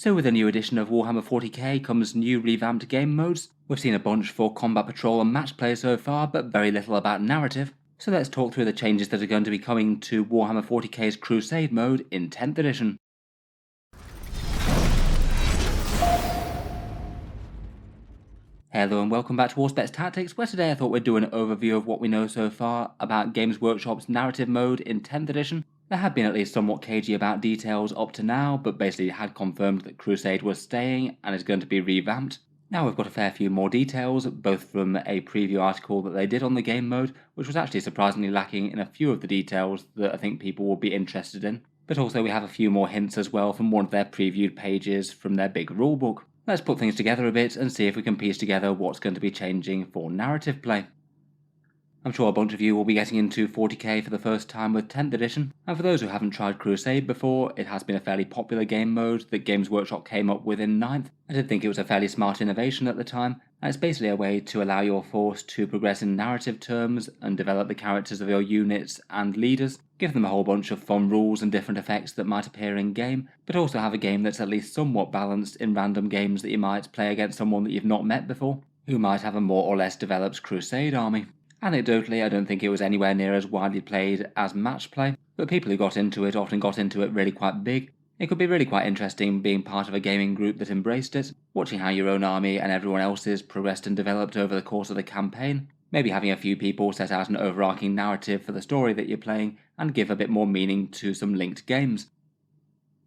So with a new edition of Warhammer 40K comes new revamped game modes. We've seen a bunch for combat patrol and match play so far, but very little about narrative. So let's talk through the changes that are going to be coming to Warhammer 40K's Crusade mode in 10th edition. Hello and welcome back to Warspecs Tactics, where today I thought we'd do an overview of what we know so far about Games Workshop's narrative mode in 10th edition. There have been at least somewhat cagey about details up to now, but basically had confirmed that Crusade was staying and is going to be revamped. Now we've got a fair few more details, both from a preview article that they did on the game mode, which was actually surprisingly lacking in a few of the details that I think people will be interested in. But also we have a few more hints as well from one of their previewed pages from their big rulebook. Let's put things together a bit and see if we can piece together what's going to be changing for narrative play. I'm sure a bunch of you will be getting into 40k for the first time with 10th edition, and for those who haven't tried Crusade before, it has been a fairly popular game mode that Games Workshop came up with in 9th. I did think it was a fairly smart innovation at the time, and it's basically a way to allow your force to progress in narrative terms and develop the characters of your units and leaders, give them a whole bunch of fun rules and different effects that might appear in game, but also have a game that's at least somewhat balanced in random games that you might play against someone that you've not met before, who might have a more or less developed Crusade army. Anecdotally, I don't think it was anywhere near as widely played as match play, but people who got into it often got into it really quite big. It could be really quite interesting being part of a gaming group that embraced it, watching how your own army and everyone else's progressed and developed over the course of the campaign, maybe having a few people set out an overarching narrative for the story that you're playing and give a bit more meaning to some linked games.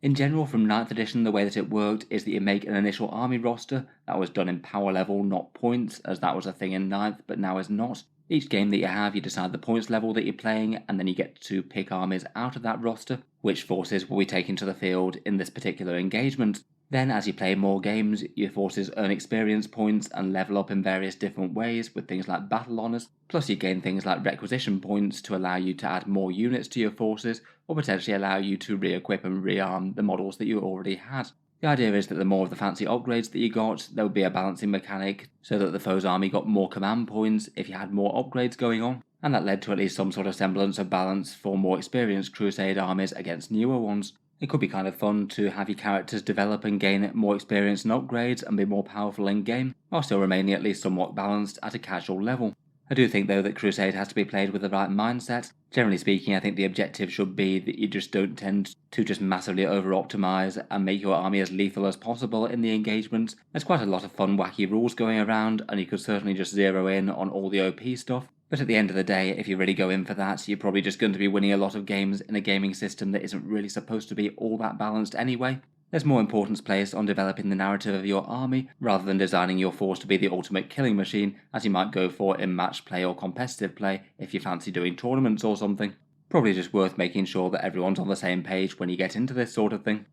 In general, from 9th edition, the way that it worked is that you make an initial army roster. That was done in power level, not points, as that was a thing in 9th, but now is not. Each game that you have, you decide the points level that you're playing, and then you get to pick armies out of that roster, which forces will be taken to the field in this particular engagement. Then, as you play more games, your forces earn experience points and level up in various different ways with things like battle honours, plus you gain things like requisition points to allow you to add more units to your forces, or potentially allow you to re-equip and rearm the models that you already had. The idea is that the more of the fancy upgrades that you got, there would be a balancing mechanic so that the foe's army got more command points if you had more upgrades going on, and that led to at least some sort of semblance of balance for more experienced Crusade armies against newer ones. It could be kind of fun to have your characters develop and gain more experience and upgrades and be more powerful in game, while still remaining at least somewhat balanced at a casual level. I do think though that Crusade has to be played with the right mindset. Generally speaking, I think the objective should be that you just don't tend to just massively over-optimize and make your army as lethal as possible in the engagements. There's quite a lot of fun wacky rules going around, and you could certainly just zero in on all the OP stuff. But at the end of the day, if you really go in for that, you're probably just going to be winning a lot of games in a gaming system that isn't really supposed to be all that balanced anyway. There's more importance placed on developing the narrative of your army, rather than designing your force to be the ultimate killing machine, as you might go for in match play or competitive play if you fancy doing tournaments or something. Probably just worth making sure that everyone's on the same page when you get into this sort of thing.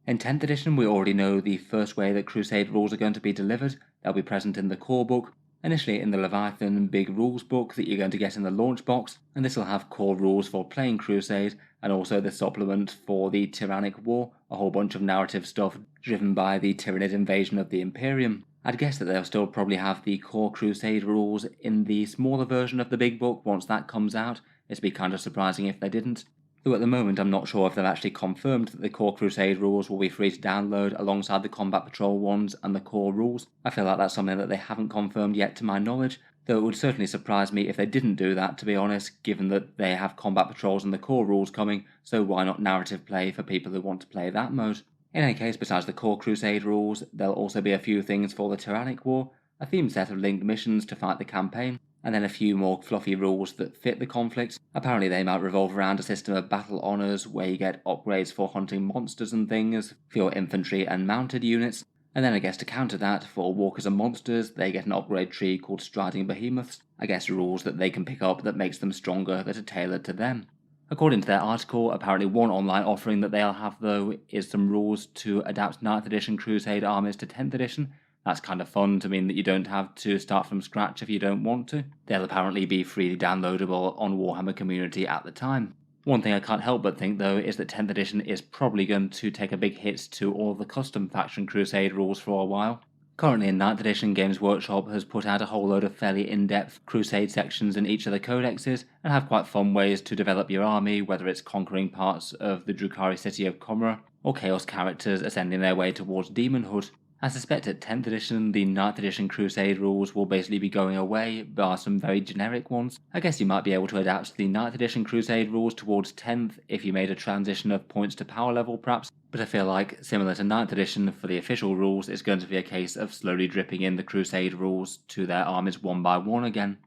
In 10th edition, we already know the first way that Crusade rules are going to be delivered. They'll be present in the core book, initially in the Leviathan Big Rules book that you're going to get in the launch box, and this will have core rules for playing Crusade, and also the supplement for the Tyrannic War, a whole bunch of narrative stuff driven by the Tyranid invasion of the Imperium. I'd guess that they'll still probably have the core Crusade rules in the smaller version of the big book once that comes out. It'd be kind of surprising if they didn't. Though at the moment I'm not sure if they've actually confirmed that the core Crusade rules will be free to download alongside the Combat Patrol ones and the core rules. I feel like that's something that they haven't confirmed yet to my knowledge, though it would certainly surprise me if they didn't do that, to be honest, given that they have Combat Patrols and the core rules coming, so why not narrative play for people who want to play that mode? In any case, besides the core Crusade rules, there'll also be a few things for the Tyrannic War, a themed set of linked missions to fight the campaign, and then a few more fluffy rules that fit the conflict. Apparently they might revolve around a system of battle honours where you get upgrades for hunting monsters and things for your infantry and mounted units, and then I guess to counter that, for walkers and monsters, they get an upgrade tree called Striding Behemoths, I guess rules that they can pick up that makes them stronger that are tailored to them. According to their article, apparently one online offering that they'll have though is some rules to adapt 9th edition Crusade armies to 10th edition. That's kind of fun to mean that you don't have to start from scratch if you don't want to. They'll apparently be freely downloadable on Warhammer Community at the time. One thing I can't help but think though is that 10th edition is probably going to take a big hit to all the custom faction Crusade rules for a while. Currently in 9th edition, Games Workshop has put out a whole load of fairly in-depth Crusade sections in each of the codexes, and have quite fun ways to develop your army, whether it's conquering parts of the Drukhari city of Kumra, or Chaos characters ascending their way towards demonhood. I suspect at 10th edition, the 9th edition Crusade rules will basically be going away, bar some very generic ones. I guess you might be able to adapt to the 9th edition Crusade rules towards 10th if you made a transition of points to power level perhaps, but I feel like, similar to 9th edition for the official rules, it's going to be a case of slowly dripping in the Crusade rules to their armies one by one again.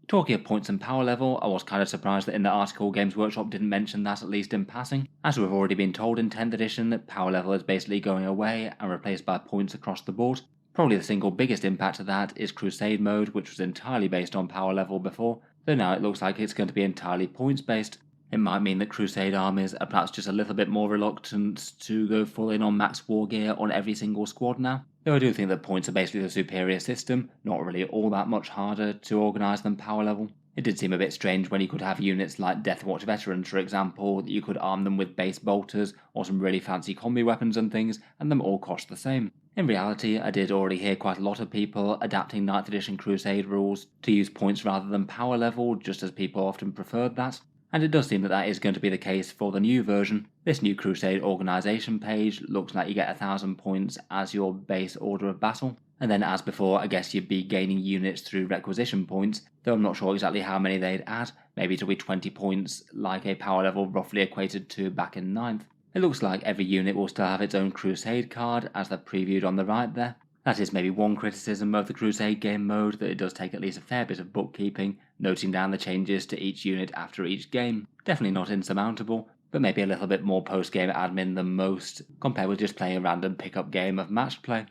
Talking of points and power level, I was kind of surprised that in the article Games Workshop didn't mention that, at least in passing. As we've already been told in 10th edition, that power level is basically going away and replaced by points across the board. Probably the single biggest impact of that is Crusade mode, which was entirely based on power level before, though now it looks like it's going to be entirely points based. It might mean that Crusade armies are perhaps just a little bit more reluctant to go full in on max war gear on every single squad now, though I do think that points are basically the superior system, not really all that much harder to organise than power level. It did seem a bit strange when you could have units like Deathwatch Veterans, for example, that you could arm them with base bolters or some really fancy combi weapons and things, and them all cost the same. In reality, I did already hear quite a lot of people adapting 9th edition Crusade rules to use points rather than power level, just as people often preferred that. And it does seem that that is going to be the case for the new version. This new Crusade organisation page looks like you get 1000 points as your base order of battle, and then as before I guess you'd be gaining units through requisition points, though I'm not sure exactly how many they'd add, maybe it'll be 20 points like a power level roughly equated to back in 9th. It looks like every unit will still have its own Crusade card as they're previewed on the right there. That is maybe one criticism of the Crusade game mode, that it does take at least a fair bit of bookkeeping, noting down the changes to each unit after each game. Definitely not insurmountable, but maybe a little bit more post-game admin than most, compared with just playing a random pickup game of match play.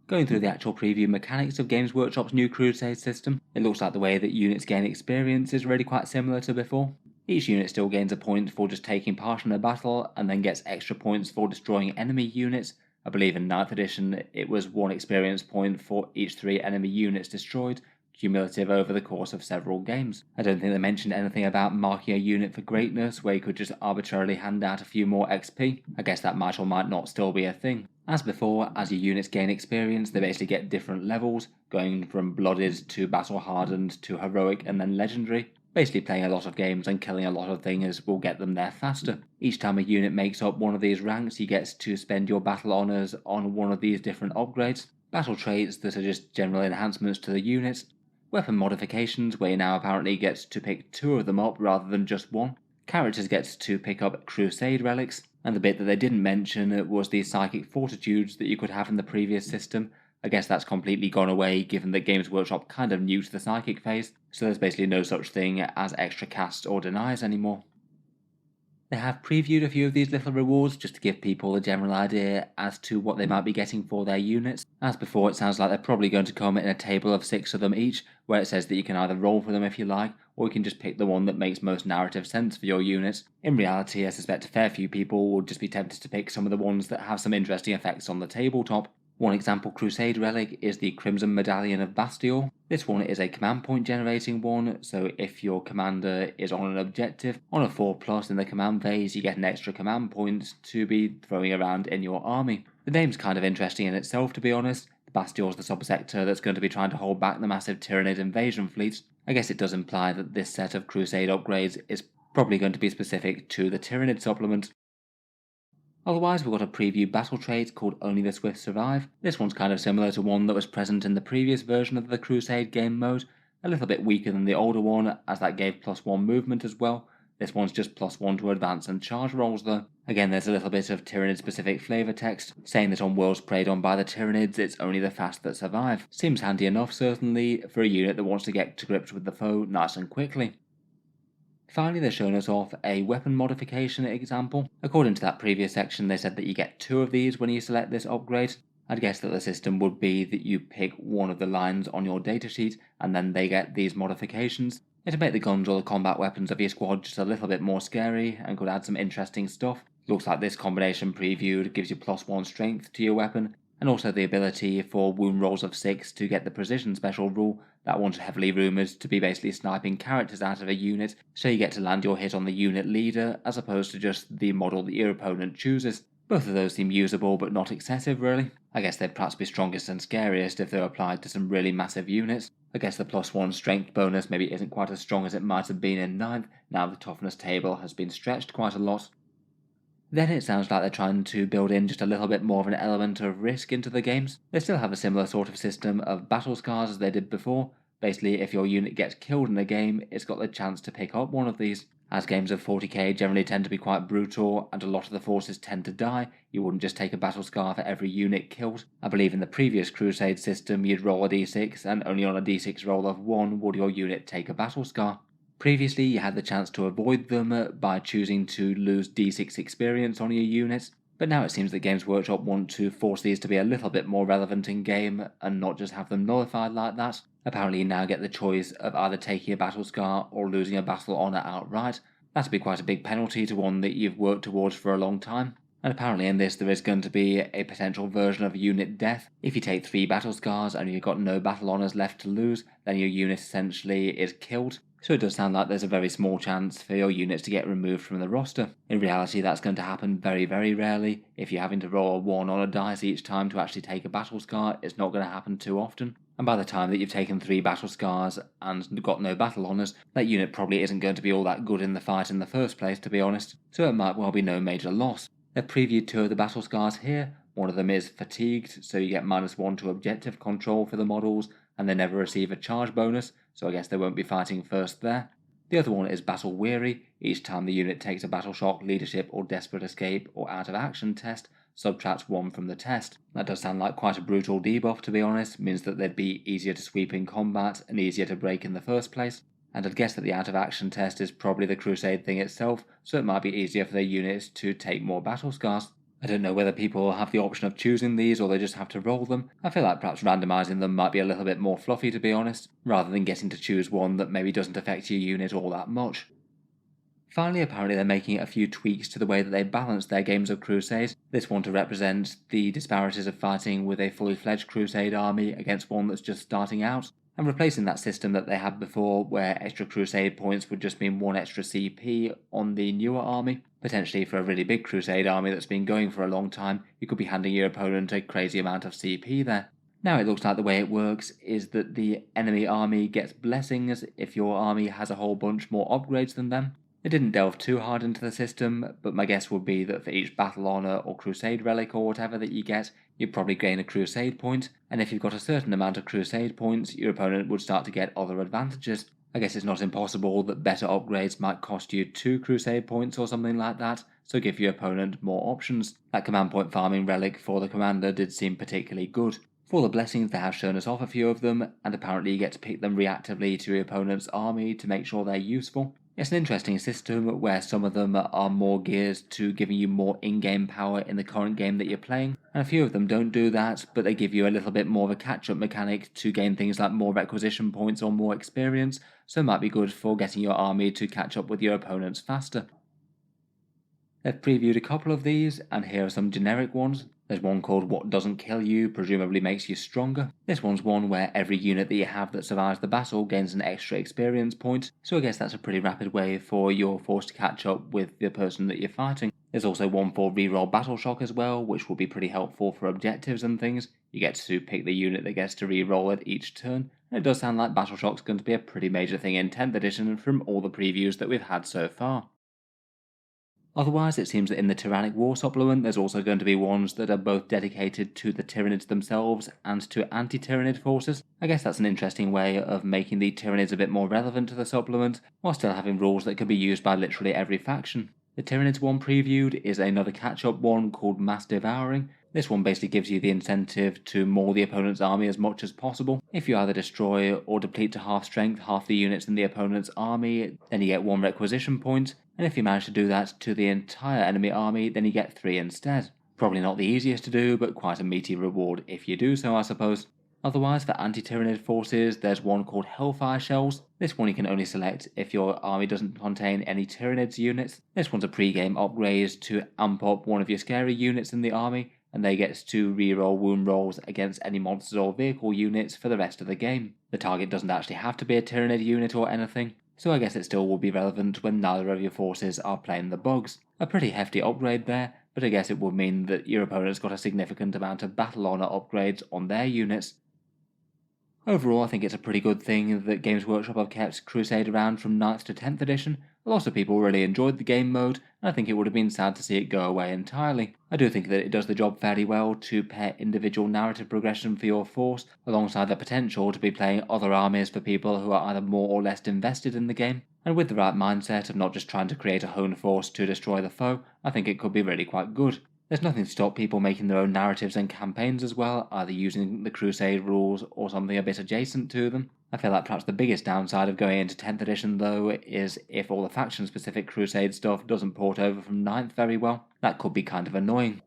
Going through the actual preview mechanics of Games Workshop's new Crusade system, it looks like the way that units gain experience is really quite similar to before. Each unit still gains a point for just taking part in a battle, and then gets extra points for destroying enemy units. I believe in 9th edition it was 1 experience point for each 3 enemy units destroyed, cumulative over the course of several games. I don't think they mentioned anything about marking a unit for greatness where you could just arbitrarily hand out a few more XP. I guess that might or might not still be a thing. As before, as your units gain experience, they basically get different levels, going from blooded to battle hardened to heroic and then legendary. Basically playing a lot of games and killing a lot of things will get them there faster. Each time a unit makes up one of these ranks, you get to spend your battle honours on one of these different upgrades. Battle traits that are just general enhancements to the units. Weapon modifications, where you now apparently get to pick 2 of them up rather than just 1. Characters get to pick up Crusade relics, and the bit that they didn't mention was the psychic fortitudes that you could have in the previous system. I guess that's completely gone away given that Games Workshop kind of new to the psychic phase, so there's basically no such thing as extra casts or denies anymore. They have previewed a few of these little rewards just to give people a general idea as to what they might be getting for their units. As before, it sounds like they're probably going to come in a table of 6 of them each, where it says that you can either roll for them if you like, or you can just pick the one that makes most narrative sense for your units. In reality, I suspect a fair few people will just be tempted to pick some of the ones that have some interesting effects on the tabletop. One example Crusade relic is the Crimson Medallion of Bastior. This one is a command point generating one, so if your commander is on an objective, on a 4+ in the command phase, you get an extra command point to be throwing around in your army. The name's kind of interesting in itself, to be honest. Bastior's the subsector that's going to be trying to hold back the massive Tyranid invasion fleets. I guess it does imply that this set of Crusade upgrades is probably going to be specific to the Tyranid supplement. Otherwise, we've got a preview battle trait called Only the Swift Survive. This one's kind of similar to one that was present in the previous version of the Crusade game mode, a little bit weaker than the older one as that gave +1 movement as well. This one's just +1 to advance and charge rolls though. Again, there's a little bit of Tyranid specific flavour text, saying that on worlds preyed on by the Tyranids it's only the fast that survive. Seems handy enough certainly for a unit that wants to get to grips with the foe nice and quickly. Finally, they're showing us off a weapon modification example. According to that previous section, they said that you get 2 of these when you select this upgrade. I'd guess that the system would be that you pick one of the lines on your datasheet, and then they get these modifications. It'd make the guns or the combat weapons of your squad just a little bit more scary, and could add some interesting stuff. Looks like this combination previewed gives you +1 strength to your weapon, and also the ability for wound rolls of 6 to get the precision special rule. That one's heavily rumoured to be basically sniping characters out of a unit, so you get to land your hit on the unit leader as opposed to just the model that your opponent chooses. Both of those seem usable but not excessive really. I guess they'd perhaps be strongest and scariest if they're applied to some really massive units. I guess the +1 strength bonus maybe isn't quite as strong as it might have been in 9th, now the toughness table has been stretched quite a lot. Then it sounds like they're trying to build in just a little bit more of an element of risk into the games. They still have a similar sort of system of battle scars as they did before. Basically, if your unit gets killed in a game, it's got the chance to pick up one of these. As games of 40k generally tend to be quite brutal and a lot of the forces tend to die, you wouldn't just take a battle scar for every unit killed. I believe in the previous Crusade system you'd roll a d6 and only on a d6 roll of 1 would your unit take a battle scar. Previously, you had the chance to avoid them by choosing to lose d6 experience on your units, but now it seems that Games Workshop want to force these to be a little bit more relevant in game and not just have them nullified like that. Apparently you now get the choice of either taking a battle scar or losing a battle honour outright. That'd be quite a big penalty to one that you've worked towards for a long time. And apparently in this there is going to be a potential version of unit death. If you take 3 battle scars and you've got no battle honours left to lose, then your unit essentially is killed. So it does sound like there's a very small chance for your units to get removed from the roster. In reality that's going to happen very rarely. If you're having to roll a 1 on a dice each time to actually take a battle scar, it's not going to happen too often. And by the time that you've taken 3 battle scars and got no battle honours, that unit probably isn't going to be all that good in the fight in the first place, to be honest, so it might well be no major loss. They've previewed 2 of the battle scars here. One of them is fatigued, so you get -1 to objective control for the models, and they never receive a charge bonus, so I guess they won't be fighting first there. The other one is battle weary. Each time the unit takes a battle shock, leadership, or desperate escape, or out of action test, subtracts 1 from the test. That does sound like quite a brutal debuff, to be honest. Means that they'd be easier to sweep in combat and easier to break in the first place. And I'd guess that the out of action test is probably the Crusade thing itself, so it might be easier for their units to take more battle scars. I don't know whether people have the option of choosing these or they just have to roll them. I feel like perhaps randomising them might be a little bit more fluffy, to be honest, rather than getting to choose one that maybe doesn't affect your unit all that much. Finally, apparently they're making a few tweaks to the way that they balance their games of Crusade. This one to represent the disparities of fighting with a fully fledged Crusade army against one that's just starting out, and replacing that system that they had before where extra Crusade points would just mean 1 extra CP on the newer army. Potentially for a really big Crusade army that's been going for a long time, you could be handing your opponent a crazy amount of CP there. Now it looks like the way it works is that the enemy army gets blessings if your army has a whole bunch more upgrades than them. They didn't delve too hard into the system, but my guess would be that for each battle honour or Crusade relic or whatever that you get, you'd probably gain a Crusade point, and if you've got a certain amount of Crusade points, your opponent would start to get other advantages. I guess it's not impossible that better upgrades might cost you 2 Crusade points or something like that, so give your opponent more options. That command point farming relic for the commander did seem particularly good. For the blessings, they have shown us off a few of them, and apparently you get to pick them reactively to your opponent's army to make sure they're useful. It's an interesting system where some of them are more geared to giving you more in-game power in the current game that you're playing, and a few of them don't do that, but they give you a little bit more of a catch-up mechanic to gain things like more requisition points or more experience, so it might be good for getting your army to catch up with your opponents faster. They've previewed a couple of these, and here are some generic ones. There's one called What Doesn't Kill You, presumably makes you stronger. This one's one where every unit that you have that survives the battle gains an extra experience point, so I guess that's a pretty rapid way for your force to catch up with the person that you're fighting. There's also one for reroll battle shock as well, which will be pretty helpful for objectives and things. You get to pick the unit that gets to reroll it each turn, and it does sound like battle shock's going to be a pretty major thing in 10th edition from all the previews that we've had so far. Otherwise, it seems that in the Tyrannic War supplement, there's also going to be ones that are both dedicated to the Tyranids themselves and to anti-Tyranid forces. I guess that's an interesting way of making the Tyranids a bit more relevant to the supplement, while still having rules that can be used by literally every faction. The Tyranids one previewed is another catch-up one called Mass Devouring. This one basically gives you the incentive to maul the opponent's army as much as possible. If you either destroy or deplete to half strength half the units in the opponent's army, then you get 1 requisition point, and if you manage to do that to the entire enemy army, then you get 3 instead. Probably not the easiest to do, but quite a meaty reward if you do so, I suppose. Otherwise, for anti-Tyranid forces, there's one called Hellfire Shells. This one you can only select if your army doesn't contain any Tyranids units. This one's a pre-game upgrade to amp up one of your scary units in the army, and they get to reroll wound rolls against any monsters or vehicle units for the rest of the game. The target doesn't actually have to be a Tyranid unit or anything, so I guess it still will be relevant when neither of your forces are playing the bugs. A pretty hefty upgrade there, but I guess it would mean that your opponent's got a significant amount of battle honour upgrades on their units. Overall, I think it's a pretty good thing that Games Workshop have kept Crusade around from 9th to 10th edition. A lot of people really enjoyed the game mode, and I think it would have been sad to see it go away entirely. I do think that it does the job fairly well to pair individual narrative progression for your force, alongside the potential to be playing other armies for people who are either more or less invested in the game. And with the right mindset of not just trying to create a honed force to destroy the foe, I think it could be really quite good. There's nothing to stop people making their own narratives and campaigns as well, either using the Crusade rules or something a bit adjacent to them. I feel like perhaps the biggest downside of going into 10th edition though is if all the faction specific Crusade stuff doesn't port over from 9th very well. That could be kind of annoying.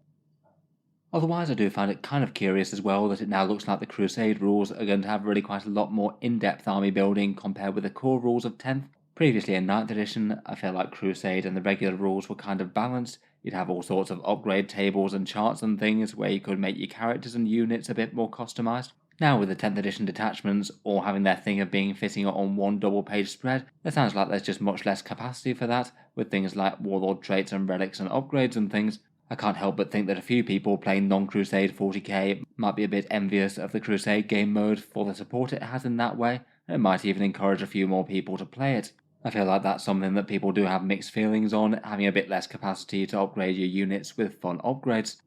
Otherwise, I do find it kind of curious as well that it now looks like the Crusade rules are going to have really quite a lot more in-depth army building compared with the core rules of 10th. Previously in 9th edition, I feel like Crusade and the regular rules were kind of balanced. You'd have all sorts of upgrade tables and charts and things where you could make your characters and units a bit more customized. Now with the 10th edition detachments all having their thing of being fitting on one double page spread, it sounds like there's just much less capacity for that, with things like warlord traits and relics and upgrades and things. I can't help but think that a few people playing non-Crusade 40k might be a bit envious of the Crusade game mode for the support it has in that way, and it might even encourage a few more people to play it. I feel like that's something that people do have mixed feelings on, having a bit less capacity to upgrade your units with fun upgrades.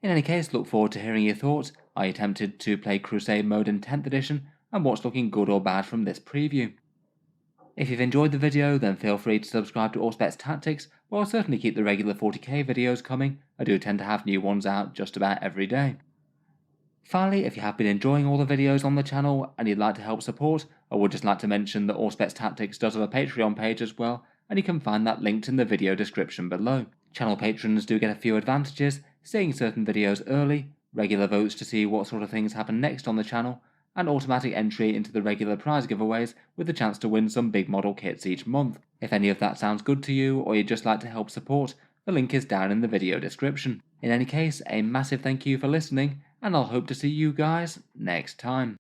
In any case, look forward to hearing your thoughts. Are you tempted to play Crusade mode in 10th edition, and what's looking good or bad from this preview? If you've enjoyed the video, then feel free to subscribe to Auspex Tactics, or I'll certainly keep the regular 40k videos coming. I do tend to have new ones out just about every day. Finally, if you have been enjoying all the videos on the channel and you'd like to help support, I would just like to mention that Auspex Tactics does have a Patreon page as well, and you can find that linked in the video description below. Channel patrons do get a few advantages, seeing certain videos early, regular votes to see what sort of things happen next on the channel, and automatic entry into the regular prize giveaways with the chance to win some big model kits each month. If any of that sounds good to you or you'd just like to help support, the link is down in the video description. In any case, a massive thank you for listening, and I'll hope to see you guys next time.